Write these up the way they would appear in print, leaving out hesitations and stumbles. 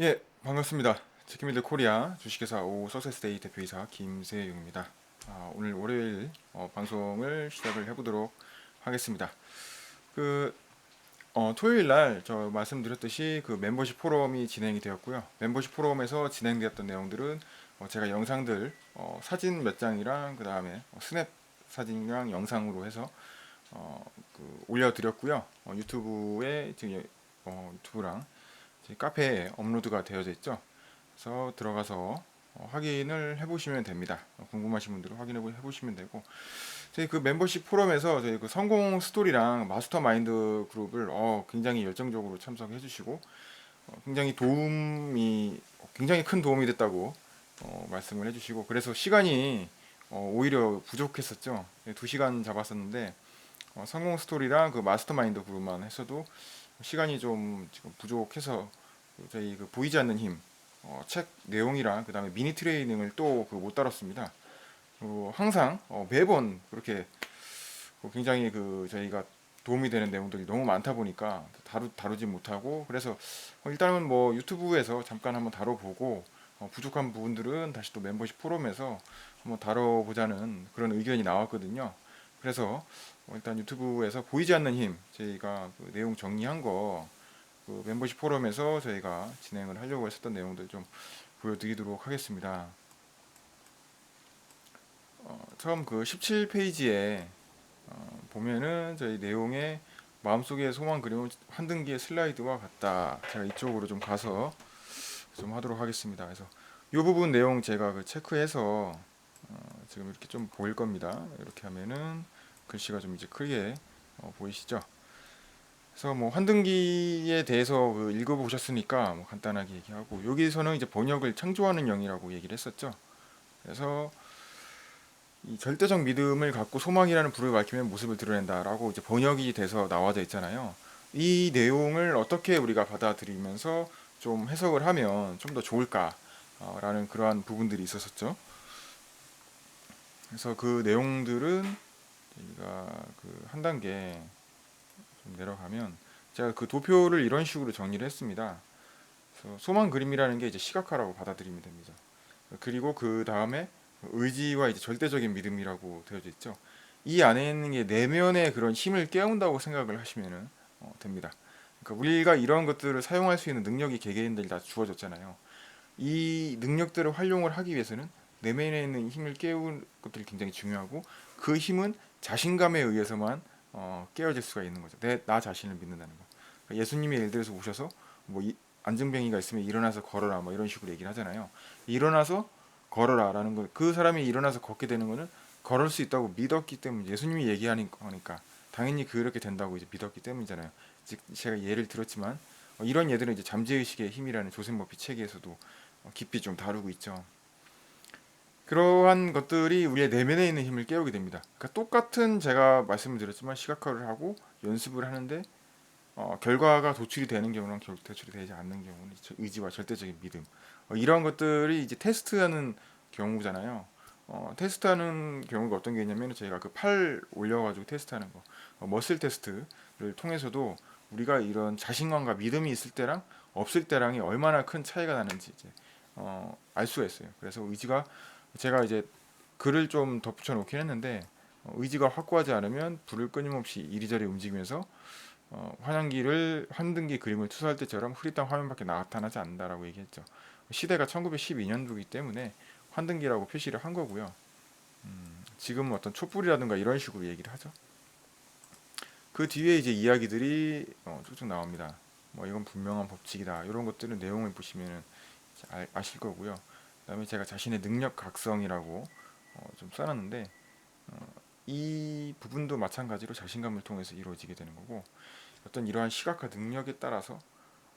예, 반갑습니다. 치킨밀드 코리아 주식회사 오 석세스데이 대표이사 김세용입니다. 오늘 월요일 방송을 시작을 해보도록 하겠습니다. 그 토요일 날 저 말씀드렸듯이 그 멤버십 포럼이 진행이 되었고요. 멤버십 포럼에서 진행되었던 내용들은 제가 영상들 사진 몇 장이랑 그 다음에 스냅 사진이랑 영상으로 해서 올려드렸고요. 유튜브에 지금 유튜브랑 제 카페에 업로드가 되어져 있죠. 그래서 들어가서 확인을 해보시면 됩니다. 궁금하신 분들은 확인해 보시면 되고 저희 그 멤버십 포럼에서 저희 그 성공 스토리랑 마스터마인드 그룹을 굉장히 열정적으로 참석해 주시고 굉장히 큰 도움이 됐다고 말씀을 해주시고 그래서 시간이 오히려 부족했었죠. 2시간 잡았었는데 성공 스토리랑 그 마스터마인드 그룹만 했어도 시간이 좀 지금 부족해서 저희 그 보이지 않는 힘 책 내용이랑 그다음에 미니 트레이닝을 또 그 못 다뤘습니다. 항상 매번 그렇게 굉장히 그 저희가 도움이 되는 내용들이 너무 많다 보니까 다루지 못하고 그래서 일단은 뭐 유튜브에서 잠깐 한번 다뤄보고 부족한 부분들은 다시 또 멤버십 포럼에서 한번 다뤄보자는 그런 의견이 나왔거든요. 그래서 일단 유튜브에서 보이지 않는 힘 저희가 그 내용 정리한 거 그 멤버십 포럼에서 저희가 진행을 하려고 했었던 내용들 좀 보여드리도록 하겠습니다. 처음 그 17페이지에 보면은 저희 내용에 마음속에 소망 그림은 환등기의 슬라이드와 같다. 제가 이쪽으로 좀 가서 좀 하도록 하겠습니다. 그래서 이 부분 내용 제가 그 체크해서 지금 이렇게 좀 보일 겁니다. 이렇게 하면은 글씨가 좀 이제 크게 보이시죠? 그래서 뭐 환등기에 대해서 그 읽어보셨으니까 뭐 간단하게 얘기하고 여기서는 이제 번역을 창조하는 영이라고 얘기를 했었죠. 그래서 이 절대적 믿음을 갖고 소망이라는 불을 밝히면 모습을 드러낸다라고 이제 번역이 돼서 나와져 있잖아요. 이 내용을 어떻게 우리가 받아들이면서 좀 해석을 하면 좀 더 좋을까라는 그러한 부분들이 있었었죠. 그래서 그 내용들은 저희가 그 한 단계 좀 내려가면 제가 그 도표를 이런 식으로 정리를 했습니다. 그래서 소망 그림이라는 게 이제 시각화라고 받아들이면 됩니다. 그리고 그 다음에 의지와 이제 절대적인 믿음이라고 되어져 있죠. 이 안에 있는 게 내면의 그런 힘을 깨운다고 생각을 하시면 됩니다. 그러니까 우리가 이런 것들을 사용할 수 있는 능력이 개개인들 다 주어졌잖아요. 이 능력들을 활용을 하기 위해서는 내면에 있는 힘을 깨우는 것들이 굉장히 중요하고 그 힘은 자신감에 의해서만 깨어질 수가 있는 거죠. 나 자신을 믿는다는 거. 그러니까 예수님이 예를 들어서 오셔서 뭐 안증뱅이가 있으면 일어나서 걸어라 뭐 이런 식으로 얘기를 하잖아요. 일어나서 걸어라라는 거. 그 사람이 일어나서 걷게 되는 거는 걸을 수 있다고 믿었기 때문에 예수님이 얘기하니까 당연히 그렇게 된다고 이제 믿었기 때문이잖아요. 즉 제가 예를 들었지만 이런 예들은 이제 잠재의식의 힘이라는 조셉 머피 책에서도 깊이 좀 다루고 있죠. 그러한 것들이 우리의 내면에 있는 힘을 깨우게 됩니다. 그러니까 똑같은 제가 말씀을 드렸지만 시각화를 하고 연습을 하는데 결과가 도출이 되는 경우랑 도출이 되지 않는 경우는 의지와 절대적인 믿음 이런 것들이 이제 테스트하는 경우잖아요. 테스트하는 경우가 어떤 게 있냐면 저희가 그 팔 올려가지고 테스트하는 거 머슬 테스트를 통해서도 우리가 이런 자신감과 믿음이 있을 때랑 없을 때랑이 얼마나 큰 차이가 나는지 이제 알 수가 있어요. 그래서 의지가 제가 이제 글을 좀 덧붙여 놓긴 했는데 의지가 확고하지 않으면 불을 끊임없이 이리저리 움직이면서 환영기를 환등기 그림을 투사할 때처럼 흐릿한 화면밖에 나타나지 않는다라고 얘기했죠. 시대가 1912년도이기 때문에 환등기라고 표시를 한 거고요. 지금은 어떤 촛불이라든가 이런 식으로 얘기를 하죠. 그 뒤에 이제 이야기들이 쭉쭉 나옵니다. 뭐 이건 분명한 법칙이다. 이런 것들은 내용을 보시면 아실 거고요. 그다음에 제가 자신의 능력 각성이라고 좀 써놨는데 이 부분도 마찬가지로 자신감을 통해서 이루어지게 되는 거고 어떤 이러한 시각화 능력에 따라서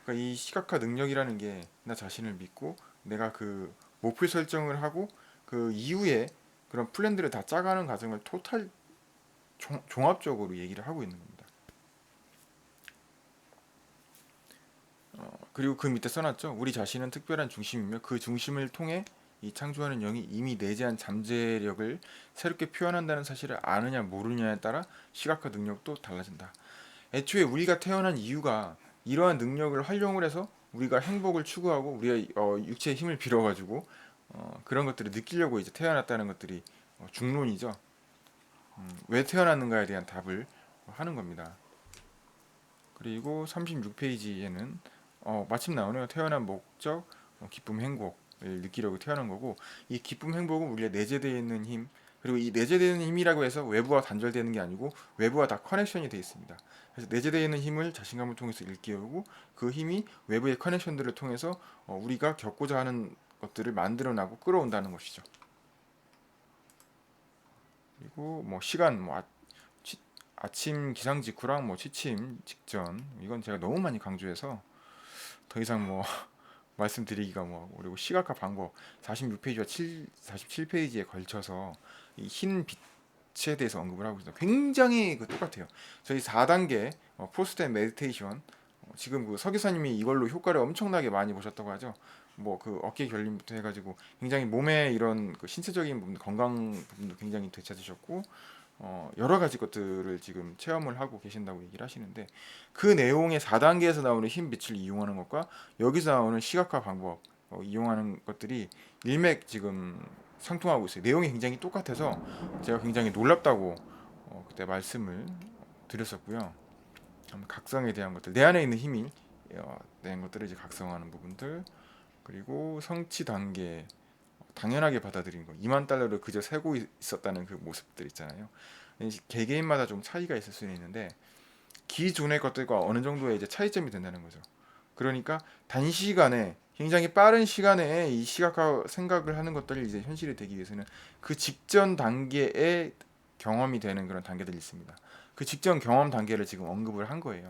그러니까 이 시각화 능력이라는 게 나 자신을 믿고 내가 그 목표 설정을 하고 그 이후에 그런 플랜들을 다 짜가는 과정을 토탈 종합적으로 얘기를 하고 있는 겁니다. 그리고 그 밑에 써놨죠. 우리 자신은 특별한 중심이며 그 중심을 통해 이 창조하는 영이 이미 내재한 잠재력을 새롭게 표현한다는 사실을 아느냐 모르느냐에 따라 시각화 능력도 달라진다. 애초에 우리가 태어난 이유가 이러한 능력을 활용을 해서 우리가 행복을 추구하고 우리의 육체의 힘을 빌어가지고 그런 것들을 느끼려고 이제 태어났다는 것들이 중론이죠. 왜 태어났는가에 대한 답을 하는 겁니다. 그리고 36페이지에는 마침 나오네요. 태어난 목적, 기쁨, 행복을 느끼려고 태어난 거고, 이 기쁨, 행복은 우리가 내재되어 있는 힘, 그리고 이 내재되어 있는 힘이라고 해서 외부와 단절되는 게 아니고 외부와 다 커넥션이 되어 있습니다. 그래서 내재되어 있는 힘을 자신감을 통해서 일깨우고 그 힘이 외부의 커넥션들을 통해서 우리가 겪고자 하는 것들을 만들어나고 끌어온다는 것이죠. 그리고 뭐 시간, 아침 기상 직후랑 뭐 취침 직전 이건 제가 너무 많이 강조해서 더 이상 뭐 말씀드리기가 뭐 그리고 시각화 방법 46페이지와 47페이지에 걸쳐서 이 흰 빛에 대해서 언급을 하고 있습니다. 굉장히 똑같아요. 저희 4단계 포스트 앤 메디테이션 지금 그 서기사님이 이걸로 효과를 엄청나게 많이 보셨다고 하죠. 뭐 그 어깨 결림부터 해가지고 굉장히 몸에 이런 그 신체적인 부분, 건강 부분도 굉장히 되찾으셨고 여러 가지 것들을 지금 체험을 하고 계신다고 얘기를 하시는데 그 내용의 4단계에서 나오는 흰 빛을 이용하는 것과 여기서 나오는 시각화 방법 이용하는 것들이 일맥 지금 상통하고 있어요. 내용이 굉장히 똑같아서 제가 굉장히 놀랍다고 그때 말씀을 드렸었고요. 각성에 대한 것들, 내 안에 있는 힘이 대한 것들을 이제 각성하는 부분들, 그리고 성취 단계 당연하게 받아들인 거. 2만 달러를 그저 세고 있었다는 그 모습들 있잖아요. 개개인마다 좀 차이가 있을 수는 있는데 기존의 것들과 어느 정도의 이제 차이점이 된다는 거죠. 그러니까 단시간에 굉장히 빠른 시간에 이 시각화 생각을 하는 것들이 이제 현실이 되기 위해서는 그 직전 단계에 경험이 되는 그런 단계들이 있습니다. 그 직전 경험 단계를 지금 언급을 한 거예요.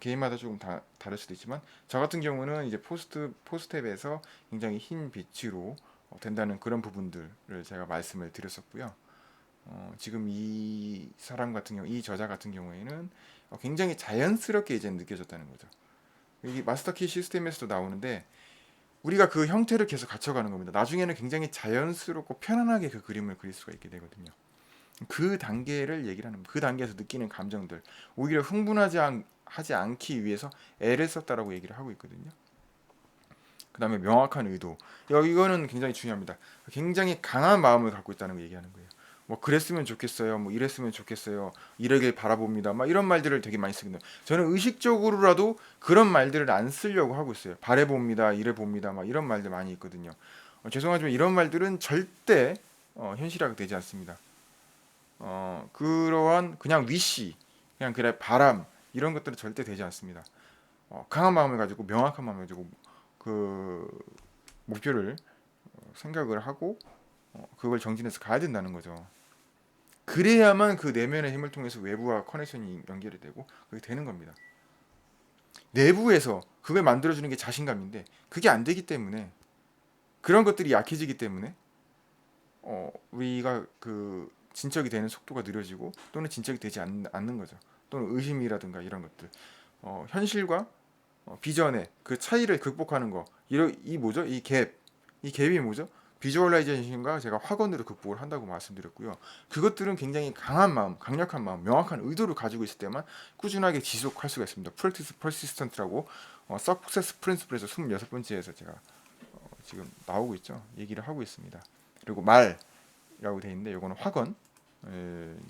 개인마다 조금 다를 수도 있지만 저 같은 경우는 이제 포스텝에서 굉장히 흰 빛으로 된다는 그런 부분들을 제가 말씀을 드렸었고요. 지금 이 사람 같은 경우, 이 저자 같은 경우에는 굉장히 자연스럽게 이제 느껴졌다는 거죠. 이 마스터키 시스템에서도 나오는데 우리가 그 형태를 계속 갖춰가는 겁니다. 나중에는 굉장히 자연스럽고 편안하게 그 그림을 그릴 수가 있게 되거든요. 그 단계를 얘기를 하는 그 단계에서 느끼는 감정들 오히려 하지 않기 위해서 애를 썼다라고 얘기를 하고 있거든요. 그 다음에 명확한 의도 이거는 굉장히 중요합니다. 굉장히 강한 마음을 갖고 있다는 거 얘기하는 거예요. 뭐 그랬으면 좋겠어요. 뭐 이랬으면 좋겠어요. 이러길 바라봅니다. 막 이런 말들을 되게 많이 쓰거든요. 저는 의식적으로라도 그런 말들을 안 쓰려고 하고 있어요. 바래봅니다. 이래봅니다. 막 이런 말들 많이 있거든요. 죄송하지만 이런 말들은 절대 현실화가 되지 않습니다. 그러한 그냥 위시, 그냥 그래 바람 이런 것들은 절대 되지 않습니다. 강한 마음을 가지고 명확한 마음을 가지고 그 목표를 생각을 하고 그걸 정진해서 가야 된다는 거죠. 그래야만 그 내면의 힘을 통해서 외부와 커넥션이 연결이 되고 그게 되는 겁니다. 내부에서 그걸 만들어주는 게 자신감인데 그게 안 되기 때문에 그런 것들이 약해지기 때문에 우리가 그 진척이 되는 속도가 느려지고 또는 진척이 되지 않는 거죠. 또는 의심이라든가 이런 것들 현실과 비전의 그 차이를 극복하는 거 이 뭐죠? 이 갭이 뭐죠? 비주얼라이제이션과 제가 확언으로 극복을 한다고 말씀드렸고요. 그것들은 굉장히 강한 마음, 강력한 마음, 명확한 의도를 가지고 있을 때만 꾸준하게 지속할 수가 있습니다. Practice Persistent라고 Success Principle에서 26번째에서 제가 지금 나오고 있죠. 얘기를 하고 있습니다. 그리고 말이라고 되어 있는데 이거는 확언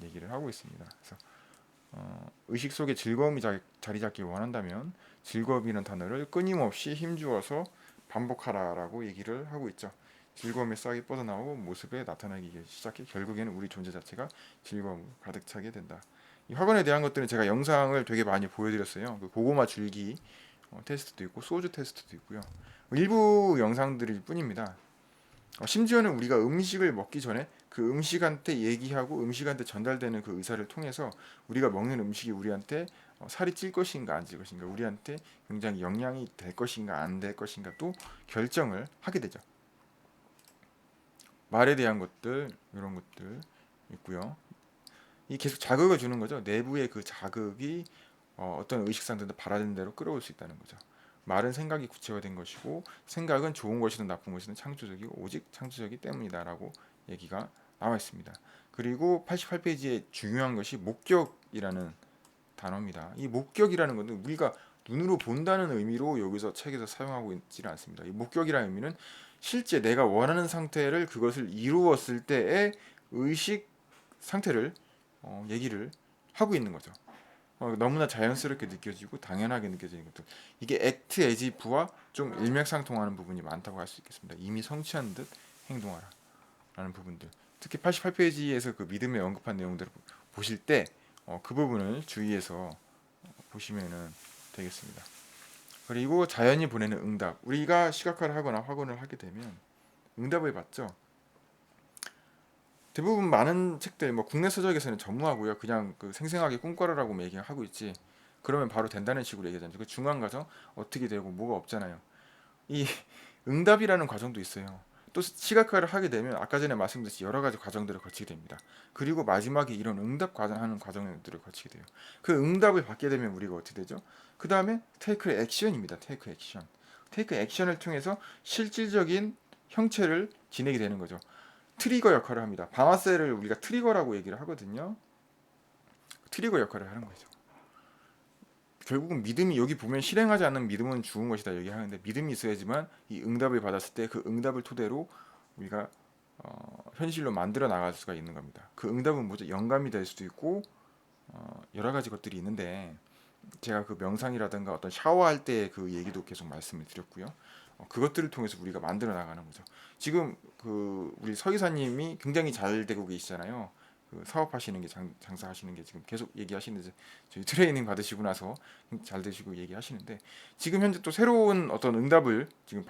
얘기를 하고 있습니다. 그래서 의식 속에 즐거움이 자리 잡기 원한다면 즐거움이라는 단어를 끊임없이 힘주어서 반복하라라고 얘기를 하고 있죠. 즐거움의 싹이 뻗어나오고 모습에 나타나기 시작해 결국에는 우리 존재 자체가 즐거움으로 가득 차게 된다. 이 학원에 대한 것들은 제가 영상을 되게 많이 보여드렸어요. 그 고구마 줄기 테스트도 있고 소주 테스트도 있고요. 일부 영상들일 뿐입니다. 심지어는 우리가 음식을 먹기 전에 그 음식한테 얘기하고 음식한테 전달되는 그 의사를 통해서 우리가 먹는 음식이 우리한테 살이 찔 것인가 안 찔 것인가 우리한테 굉장히 영향이 될 것인가 안 될 것인가 또 결정을 하게 되죠. 말에 대한 것들 이런 것들 있고요. 이 계속 자극을 주는 거죠. 내부의 그 자극이 어떤 의식상태도 바라는 대로 끌어올 수 있다는 거죠. 말은 생각이 구체화된 것이고 생각은 좋은 것이든 나쁜 것이든 창조적이고 오직 창조적이기 때문이다라고 얘기가 나와 있습니다. 그리고 88페이지에 중요한 것이 목격이라는 단어입니다. 이 목격이라는 것은 우리가 눈으로 본다는 의미로 여기서 책에서 사용하고 있지는 않습니다. 이 목격이라는 의미는 실제 내가 원하는 상태를 그것을 이루었을 때의 의식 상태를 얘기를 하고 있는 거죠. 너무나 자연스럽게 느껴지고 당연하게 느껴지는 것들. 이게 act as if와 좀 일맥상통하는 부분이 많다고 할 수 있겠습니다. 이미 성취한 듯 행동하라 라는 부분들. 특히 88페이지에서 그 믿음에 언급한 내용들을 보실 때 그 부분을 주의해서 보시면 되겠습니다. 그리고 자연이 보내는 응답. 우리가 시각화를 하거나 확언을 하게 되면 응답을 받죠. 대부분 많은 책들, 뭐 국내 서적에서는 전무하고요. 그냥 그 생생하게 꿈꿔라라고 얘기하고 있지. 그러면 바로 된다는 식으로 얘기하잖아요. 그 중간 과정 어떻게 되고 뭐가 없잖아요. 이 응답이라는 과정도 있어요. 또 시각화를 하게 되면 아까 전에 말씀드렸듯이 여러 가지 과정들을 거치게 됩니다. 그리고 마지막에 이런 응답 과정하는 과정들을 거치게 돼요. 그 응답을 받게 되면 우리가 어떻게 되죠? 그 다음에 테이크 액션입니다. 테이크 액션. 테이크 액션을 통해서 실질적인 형체를 지내게 되는 거죠. 트리거 역할을 합니다. 방아쇠를 우리가 트리거라고 얘기를 하거든요. 트리거 역할을 하는 거죠. 결국은 믿음이 여기 보면 실행하지 않는 믿음은 죽은 것이다 얘기하는데 믿음이 있어야지만 이 응답을 받았을 때 그 응답을 토대로 우리가 현실로 만들어 나갈 수가 있는 겁니다. 그 응답은 뭐죠? 영감이 될 수도 있고 여러 가지 것들이 있는데 제가 그 명상이라든가 어떤 샤워할 때 그 얘기도 계속 말씀을 드렸고요. 그것들을 통해서 우리가 만들어 나가는 거죠. 지금 그 우리 서 이사님이 굉장히 잘 되고 계시잖아요. 그 사업하시는 게 장사하시는 게 지금 계속 얘기하시는데 저희 트레이닝 받으시고 나서 잘 되시고 얘기하시는데 지금 현재 또 새로운 어떤 응답을 지금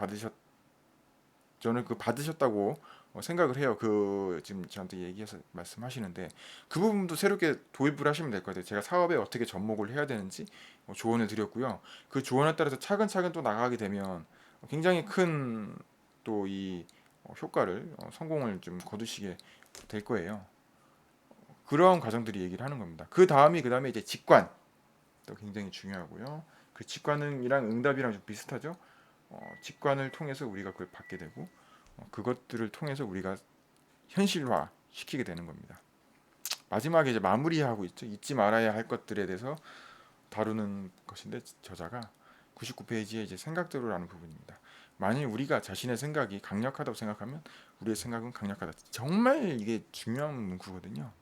저는 그 받으셨다고 생각을 해요. 그 지금 저한테 얘기해서 말씀하시는데 그 부분도 새롭게 도입을 하시면 될 것 같아요. 제가 사업에 어떻게 접목을 해야 되는지 조언을 드렸고요. 그 조언에 따라서 차근차근 또 나가게 되면 굉장히 큰 또 이 효과를 성공을 좀 거두시게 될 거예요. 그러한 과정들이 얘기를 하는 겁니다. 그 다음에 이제 직관 또 굉장히 중요하고요. 그 직관이랑 응답이랑 좀 비슷하죠. 직관을 통해서 우리가 그걸 받게 되고 그것들을 통해서 우리가 현실화 시키게 되는 겁니다. 마지막에 이제 마무리하고 있죠. 잊지 말아야 할 것들에 대해서 다루는 것인데 저자가 99페이지에 이제 생각대로라는 부분입니다. 만일 우리가 자신의 생각이 강력하다고 생각하면 우리의 생각은 강력하다. 정말 이게 중요한 문구거든요.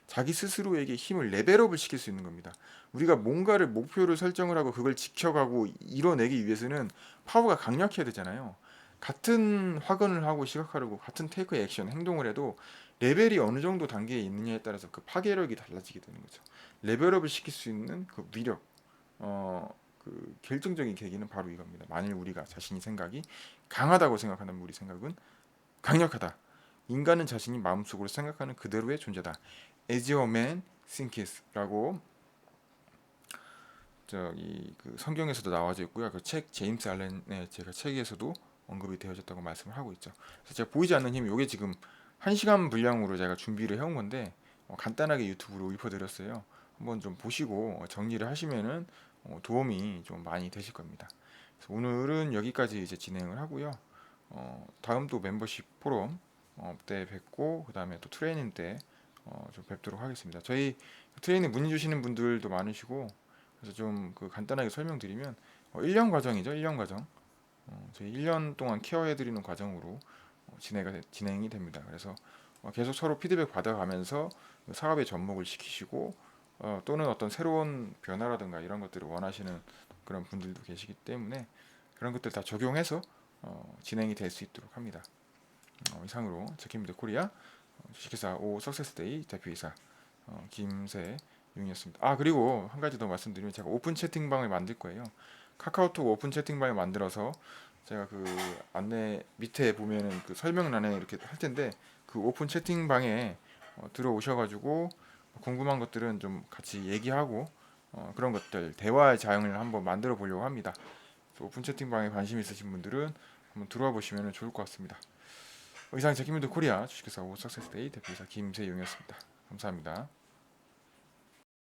자기 스스로에게 힘을 레벨업을 시킬 수 있는 겁니다. 우리가 뭔가를 목표를 설정을 하고 그걸 지켜가고 이뤄내기 위해서는 파워가 강력해야 되잖아요. 같은 확언을 하고 시각화하고 같은 테이크 액션 행동을 해도 레벨이 어느 정도 단계에 있느냐에 따라서 그 파괴력이 달라지게 되는 거죠. 레벨업을 시킬 수 있는 그 위력, 그 결정적인 계기는 바로 이겁니다. 만일 우리가 자신이 생각이 강하다고 생각한다면 우리 생각은 강력하다. 인간은 자신이 마음속으로 생각하는 그대로의 존재다. As your man thinkes라고 저기 그 성경에서도 나와져 있고요. 그 책 제임스 알렌의 제가 책에서도 언급이 되어졌다고 말씀을 하고 있죠. 그래서 제가 보이지 않는 힘 요게 지금 1시간 분량으로 제가 준비를 해온 건데 간단하게 유튜브로 읊어드렸어요. 한번 좀 보시고 정리를 하시면은 도움이 좀 많이 되실 겁니다. 그래서 오늘은 여기까지 이제 진행을 하고요. 다음 또 멤버십 포럼 때 뵙고 그 다음에 또 트레이닝 때 좀 뵙도록 하겠습니다. 저희 트레이닝 문의 주시는 분들도 많으시고 그래서 좀 그 간단하게 설명드리면 1년 과정이죠. 1년 과정. 저희 1년 동안 케어해드리는 과정으로 진행이 됩니다. 그래서 계속 서로 피드백 받아가면서 사업에 접목을 시키시고 또는 어떤 새로운 변화라든가 이런 것들을 원하시는 그런 분들도 계시기 때문에 그런 것들 다 적용해서 진행이 될 수 있도록 합니다. 이상으로 제키미드 코리아 주식회사 오 석세스데이 대표이사 김세윤이었습니다. 그리고 한 가지 더 말씀드리면 제가 오픈 채팅방을 만들 거예요. 카카오톡 오픈 채팅방을 만들어서 제가 그 안내 밑에 보면은 그 설명란에 이렇게 할 텐데 그 오픈 채팅방에 들어오셔가지고 궁금한 것들은 좀 같이 얘기하고 그런 것들 대화의 자형을 한번 만들어 보려고 합니다. 오픈 채팅방에 관심 있으신 분들은 한번 들어와 보시면 좋을 것 같습니다. 이상 제키미드 코리아 주식회사 오 석세스데이 대표이사 김세용이었습니다. 감사합니다.